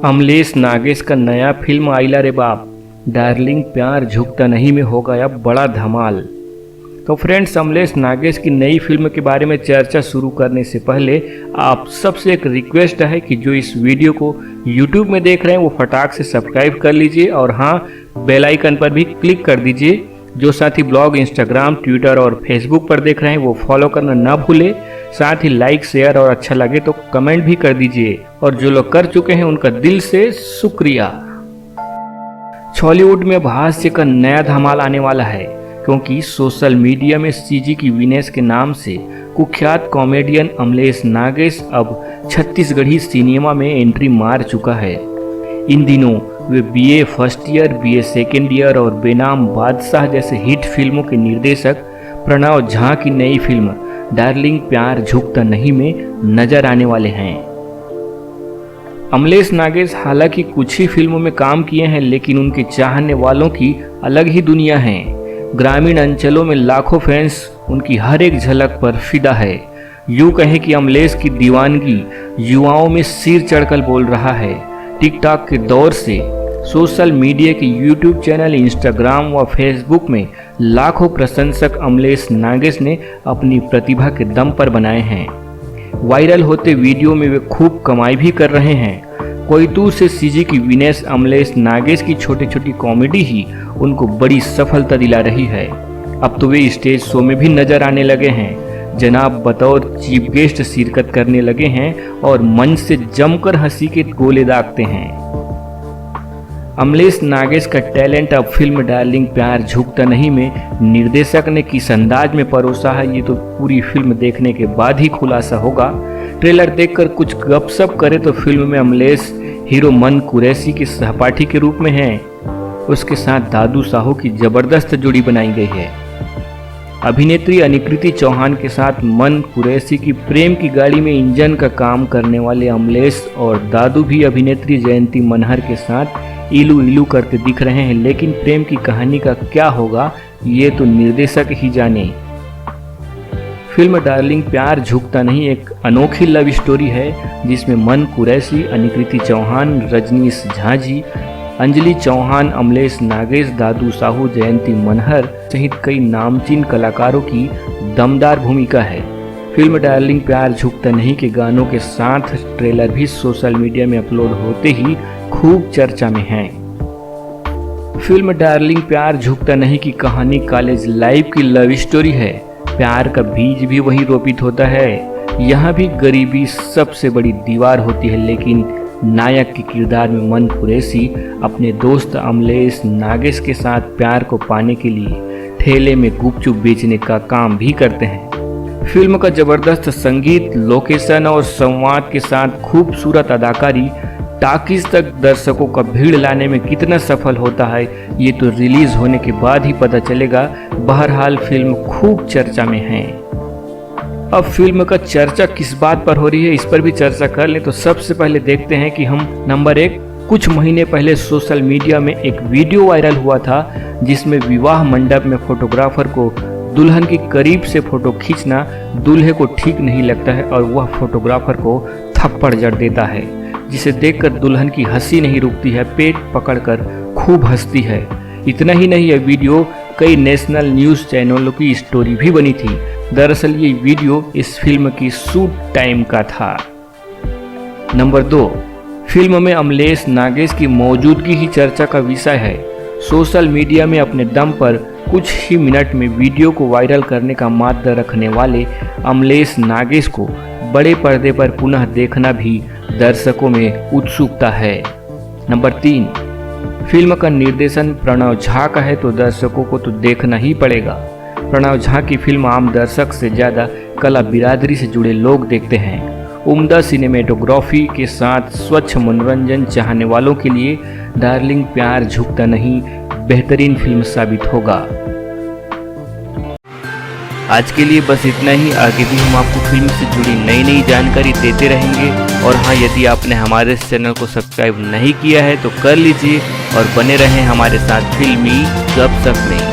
अमलेश नागेश का नया फिल्म आइला रे बाप, डार्लिंग प्यार झुकता नहीं में हो गया बड़ा धमाल। तो फ्रेंड्स, अमलेश नागेश की नई फिल्म के बारे में चर्चा शुरू करने से पहले आप सबसे एक रिक्वेस्ट है कि जो इस वीडियो को YouTube में देख रहे हैं वो फटाक से सब्सक्राइब कर लीजिए और हाँ, बेल आइकन पर भी क्लिक कर दीजिए। जो साथी ब्लॉग, इंस्टाग्राम, ट्विटर और फेसबुक पर देख रहे हैं वो फॉलो करना ना भूले। साथ ही लाइक, शेयर और अच्छा लगे तो कमेंट भी कर दीजिए। और जो लोग कर चुके हैं उनका दिल से शुक्रिया। बॉलीवुड में हास्य का नया धमाल आने वाला है, क्योंकि सोशल मीडिया में सीजी की विनेश के नाम से कुख्यात कॉमेडियन अमलेश नागेश अब छत्तीसगढ़ी सिनेमा में एंट्री मार चुका है। इन दिनों वे BA first year, BA second year और बेनाम बादशाह जैसे हिट फिल्मों के निर्देशक प्रणव झा की नई फिल्म डार्लिंग प्यार झुकता नहीं में नजर आने वाले हैं। अमलेश नागेश हालांकि कुछ ही फिल्मों में काम किए हैं, लेकिन उनके चाहने वालों की अलग ही दुनिया है। ग्रामीण अंचलों में लाखों फैंस उनकी हर एक झलक पर फिदा है। यूं कहें कि अमलेश की दीवानगी युवाओं में सिर चढ़कर बोल रहा है। टिकटॉक के दौर से सोशल मीडिया के यूट्यूब चैनल, इंस्टाग्राम व फेसबुक में लाखों प्रशंसक अमलेश नागेश ने अपनी प्रतिभा के दम पर बनाए हैं। वायरल होते वीडियो में वे खूब कमाई भी कर रहे हैं। कोयतूर से सीजी की विनेश अमलेश नागेश की छोटी छोटी कॉमेडी ही उनको बड़ी सफलता दिला रही है। अब तो वे स्टेज शो में भी नजर आने लगे हैं। जनाब बतौर चीफ गेस्ट शिरकत करने लगे हैं और मंच से जमकर हंसी के गोले दागते हैं। अमलेश नागेश का टैलेंट अब फिल्म डार्लिंग प्यार झुकता नहीं में निर्देशक ने किस अंदाज में परोसा है, ये तो पूरी फिल्म देखने के बाद ही खुलासा होगा। ट्रेलर देखकर कुछ गपशप करे तो फिल्म में अमलेश हीरो मन कुरैशी के सहपाठी के रूप में हैं। उसके साथ दादू साहू की जबरदस्त जोड़ी बनाई गई है। अभिनेत्री अनिकृति चौहान के साथ मन कुरैशी की प्रेम की गाड़ी में इंजन का काम करने वाले अमलेश और दादू भी अभिनेत्री जयंती मनहर के साथ इलू इलू करते दिख रहे हैं। लेकिन प्रेम की कहानी का क्या होगा ये तो निर्देशक ही जाने। फिल्म डार्लिंग प्यार झुकता नहीं एक अनोखी लव स्टोरी है, जिसमें मन कुरैशी, अनिकृति चौहान, रजनीश झाजी, अंजलि चौहान, अमलेश नागेश, दादू साहू, जयंती मनहर सहित कई नामचीन कलाकारों की दमदार भूमिका है। फिल्म डार्लिंग प्यार झुकता नहीं के गानों के साथ ट्रेलर भी सोशल मीडिया में अपलोड होते ही खूब चर्चा में है। फिल्म डार्लिंग प्यार झुकता नहीं की कहानी कॉलेज लाइफ की लव स्टोरी है। प्यार का बीज भी वहीं रोपित होता है। यहाँ भी गरीबी सबसे बड़ी दीवार होती है, लेकिन नायक के किरदार में मन कुरैशी अपने दोस्त अमलेश नागेश के साथ प्यार को पाने के लिए ठेले में गुपचुप बेचने का काम भी करते हैं। फिल्म का जबरदस्त संगीत, लोकेशन और संवाद के साथ खूबसूरत अदाकारी टाकीज तक दर्शकों का भीड़ लाने में कितना सफल होता है ये तो रिलीज होने के बाद ही पता चलेगा। बहरहाल फिल्म खूब चर्चा में है। अब फिल्म का चर्चा किस बात पर हो रही है, इस पर भी चर्चा कर लें। तो सबसे पहले देखते हैं कि हम नंबर 1, कुछ महीने पहले सोशल मीडिया में एक वीडियो वायरल हुआ था जिसमें विवाह मंडप में फोटोग्राफर को दुल्हन की करीब से फोटो खींचना दूल्हे को ठीक नहीं लगता है और वह फोटोग्राफर को थप्पड़ जड़ देता है, जिसे देखकर दुल्हन की हंसी नहीं रुकती है, पेट पकड़कर खूब हंसती है। इतना ही नहीं, यह वीडियो कई नेशनल न्यूज़ चैनलों की स्टोरी भी बनी थी। दरअसल ये वीडियो इस फिल्म की शूट टाइम का था। नंबर 2, फिल्म में अमलेश नागेश की मौजूदगी ही चर्चा का विषय है। सोशल मीडिया में अपने दम पर कुछ ही मिनट में वीडियो को वायरल करने का माद्दा रखने वाले अमलेश नागेश को बड़े पर्दे पर पुनः देखना भी दर्शकों में उत्सुकता है। नंबर 3, फिल्म का निर्देशन प्रणव झा का है तो दर्शकों को तो देखना ही पड़ेगा। प्रणव झा की फिल्म आम दर्शक से ज़्यादा कला बिरादरी से जुड़े लोग देखते हैं। उम्दा सिनेमेटोग्राफी के साथ स्वच्छ मनोरंजन चाहने वालों के लिए डार्लिंग प्यार झुकता नहीं बेहतरीन फिल्म साबित होगा। आज के लिए बस इतना ही। आगे भी हम आपको फिल्म से जुड़ी नई नई जानकारी देते रहेंगे। और हाँ, यदि आपने हमारे इस चैनल को सब्सक्राइब नहीं किया है तो कर लीजिए और बने रहें हमारे साथ फिल्मी गपशप में।